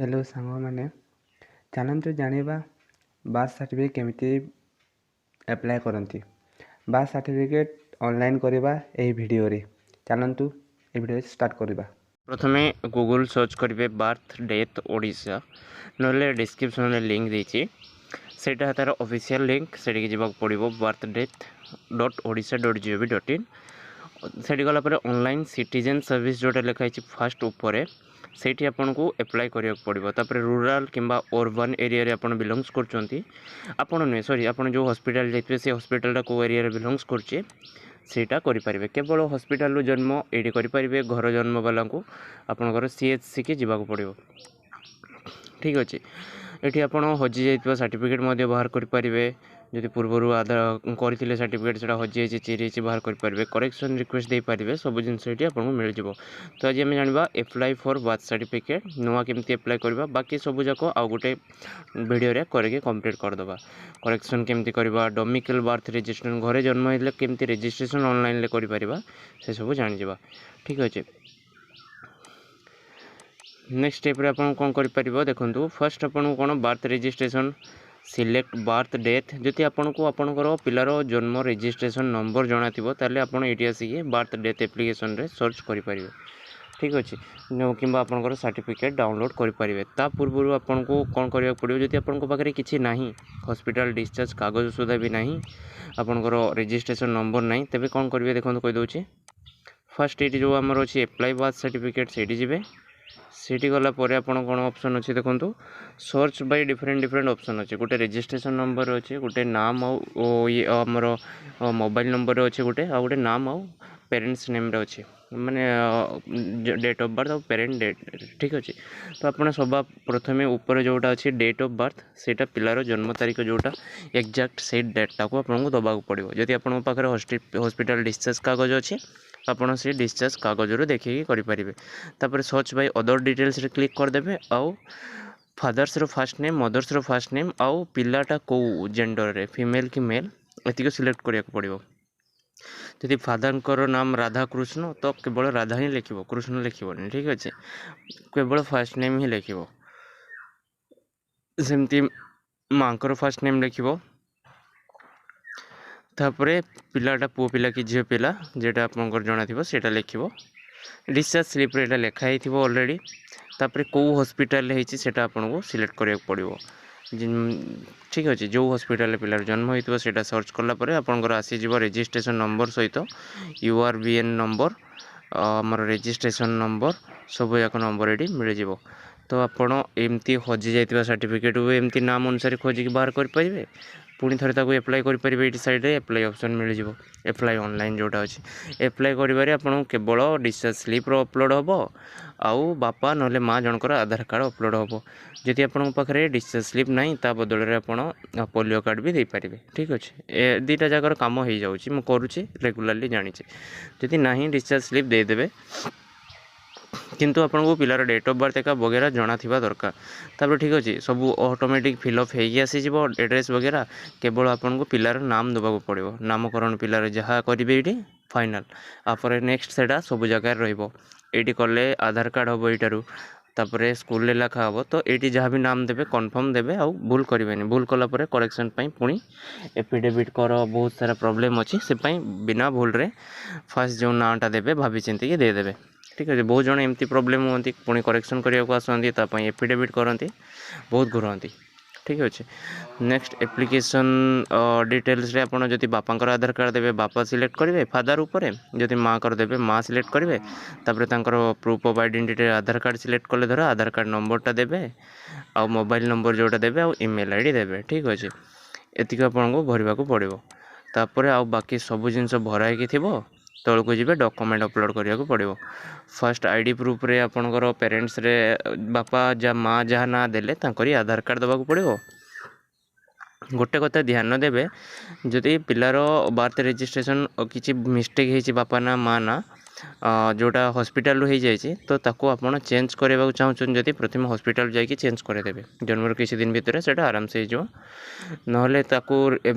Hello सांग मैंने चलतु जाना बार्थ सर्टिफिकेट केमिति अप्लाई करती बार्थ सर्टिफिकेट ऑनलाइन करवा यही वीडियो रे चलतु ये वीडियो स्टार्ट करवा। प्रथमे गूगल सर्च करेंगे बार्थ डेथ ओडिशा ना डिस्क्रिप्शन लिंक देती सेटा तार ऑफिशियल लिंक से जावाक पड़ो बार्थ डेथ .odisha.gov.in से गलापर ऑनलाइन सिटीजन सर्विस जोटा लिखाई फास्ट ऊपर से आपन को एप्लाई करा पड़ो तापर रूराल किंबा अर्बन एरिया रे आपन बिलोंग्स करचंती आपन नुहे सॉरी आपन जो हॉस्पिटल जाइए से हॉस्पिटल को एरिया रे बिलोंग्स करचे सेटा करें केवल हॉस्पिटल जन्म ये करें घर जन्म वाला को आपंकर CHC की जावाक पड़ो। ठीक अच्छे ये आप हजि जा सर्टिफिकेट बाहर करें जदि पूर्वर आधार करते सर्टिफिकेट से हजि चिरी बाहर करेंगे करेक्शन रिक्वेस्ट दे पारे सब जिनस आपको मिल जाव। तो आज आम जाना एप्लाई फॉर बार्थ सर्टिफिकेट नुआ केमती एप्लाई करवा बाकी सब जाक आउ गोटे वीडियो करके कंप्लीट करदे करेक्शन केमती करवा डोमिकल बार्थ रजिस्ट्रेशन घरे जन्म होते केमती रजिस्ट्रेशन ऑनलाइन कर से सब जान। ठीक अच्छे नेक्स्ट स्टेप आप कौन कर देखो फर्स्ट आपन कौन birth registration select birth death जदि आपन को आपनकर पिलार जन्म रजिस्ट्रेशन नंबर जाना ताले आपन ये आसिक बार्थ डेथ एप्लिकेशन रे सर्च करेंगे। ठीक अच्छे कि आपनकर सर्टिफिकेट डाउनलोड करेंगे ता पूर्व आपन को कौन करने पड़ो जदि आपन पाखे किसी ना हॉस्पिटल डिस्चार्ज कागज सुधा भी ना आपनकर रजिस्ट्रेशन नंबर ना तेज कौन करेंगे देखो कहीदे फर्स्ट ये जो आमर अच्छी एप्लाई बार्थ सर्टिफिकेट से सीटी गला पर आपन कौन ऑप्शन अच्छे देखो सर्च बाय डिफरेंट ऑप्शन अच्छे गोटे रजिस्ट्रेशन नंबर अच्छे गोटे नाम ये आमर मोबाइल नंबर अच्छे गोटे आ गोटे नाम आउ पेरेंट्स नेम रे अच्छे माने डेट ऑफ बर्थ और पेरेंट डेट। ठीक अच्छे तो आपन सब प्रथमे ऊपर जोटा अच्छे डेट ऑफ बर्थ सेटा पिलार जन्म तारीख जोटा एक्जाक्ट से डेटा को आपको दबा पड़ो जदि आप हॉस्पिटल डिस्चार्ज कागज अच्छे आपड़ से डिस्चार्ज कागज देखिए करेंगे तापर सर्च बाय अदर डिटेल्स रे क्लिक करदे आउ फादर्स रो फास्ट नेम मदर्स रो फास्ट नेम आउ पिलाटा कौ जेंडर रे फीमेल कि मेल एतिक सिलेक्ट करिया पड़ो। यदि फादर नाम राधा कृष्ण तो केवल राधा ही लिखिबो कृष्ण लिखिबोनी। ठीक अच्छे केवल फास्ट नेम ही लिखिबो सेमती मांकर फास्ट नेम लिखिबो तापरे पिलाटा पुओ पिला कि झील पिला जेटा आपनकर जणा थिबो सेटा लिखिबो डिस्चार्ज स्लिप रे लिखाई थी ऑलरेडी तापर कौ हॉस्पिटल सेटा आपको सिलेक्ट करा पड़ो। ठीक अच्छे जो हॉस्पिटल पिलार जन्म होता है सर्च कलापर आपंकर आसीज रजिस्ट्रेशन नंबर सहित URBN नंबर आमर रजिस्ट्रेशन नंबर सब जाक नंबर ये मिल जाव। तो आपड़ एमती हजि जाइए सर्टिफिकेट एमती नाम अनुसार खोजिक बाहर करेंगे पुणी थे एप्लाई करेंगे ये साइड रे एप्लाई ऑप्शन मिल जाव एप्लाई ऑनलाइन जोटा अच्छे एप्लाई करेंगे आपन केवल डिस्चार्ज स्लिप अपलोड हम आउ बापा ना माँ जनकर आधार कार्ड अपलोड हम जदि आपन पाखे डिस्चार्ज स्लिप ना ता बदल में आप पोलियो कार्ड भी दे पारे। ठीक अच्छे ए दुटा जगार कम हो जाऊँगी मुझे करुच्ची रेगुलाली जानी जदि ना डिस्चार्ज स्लिप देदेवे किंतु आपन को पिलार डेट ऑफ बर्थ एका वगैरह जाना थिबा दरकार तापर। ठीक अच्छे सब ऑटोमेटिक फिलअप हो एड्रेस वगैरह केवल आपन को पिलार नाम दबा पड़ो नामकरण पिलार जहाँ करेंगे ये फाइनाल आपर नेक्स्ट सेटा सब जगह रही कले आधार कार्ड हम यू तापर स्कूल लिखा हम तो ये जहाँ भी नाम देवे कन्फर्म देवे आउ भूल करेंगे भूल कलापर करेक्शन पुणी एफिडेविट कर बहुत सारा प्रॉब्लम अच्छी से बिना भूल रे फास्ट जो नाटा देवे भाभी चिंतिक देदेवे। ठीक है बहुत जन एमती प्रॉब्लम होती पुणी करेक्शन करने को आसती एफिडेविट करती बहुत घूरती। ठीक अच्छे नेक्स्ट एप्लिकेशन डिटेल्स रे आपन जदि बापांकर आधार कार्ड देवे बापा सिलेक्ट करेंगे फादर उपर जदि माँ कर देवे माँ सिलेक्ट करेंगे तापर तांकर proof of identity Aadhaar card select कले धर आधार कार्ड नंबरटा देवे आउ मोबाइल नंबर जोटा देवे आउ ईमेल आईडी देवे। ठीक अच्छे एतिक आपको भरवा पड़ो तापर आउ बाकी सब जिनस भराई थी तौक जी डॉक्यूमेंट अपलोड करने को पड़ो। फर्स्ट आईडी प्रूफ रे आपनकर पेरेंट्स रे बापा जा माँ जहाँ ना देले तांकरी आधार कार्ड दबाक पड़ो। गोटे कथा ध्यान देवे जदि पिलार बार्थ रजिस्ट्रेशन किसी मिस्टेक हो बापा ना माँ ना जोटा हॉस्पिटल हो जाए तो ताको आपन चेंज करने चाहूँ जदि प्रथम हॉस्पिटल जाकि चेंज करदेवे जन्म किसी दिन भितर से आराम से हो ना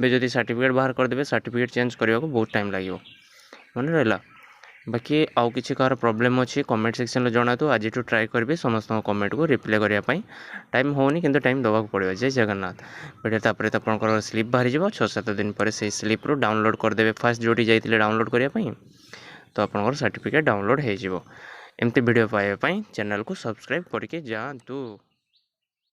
जदि सर्टिफिकेट बाहर करदे सर्टिफिकेट चेंज करने को बहुत टाइम लगे मन रहा। बाकी आउ किसी कार प्रॉब्लम अच्छी कमेंट सेक्शन में जनातु आज ट्राए करी समस्त कमेंट को रिप्लाई करने टाइम होनी कि टाइम देवाक पड़ो। जय जगन्नाथ। वीडियो तापर तो आपंकर स्लीप बाहरी जाव 6-7 दिन पर से स्लीप डाउनलोड करदे फास्ट जोटी जाइए डाउनलोड करने तो आपंकर सर्टिफिकेट डाउनलोड हो एमती वीडियो पाइबा चैनल को सब्सक्राइब करके जातु।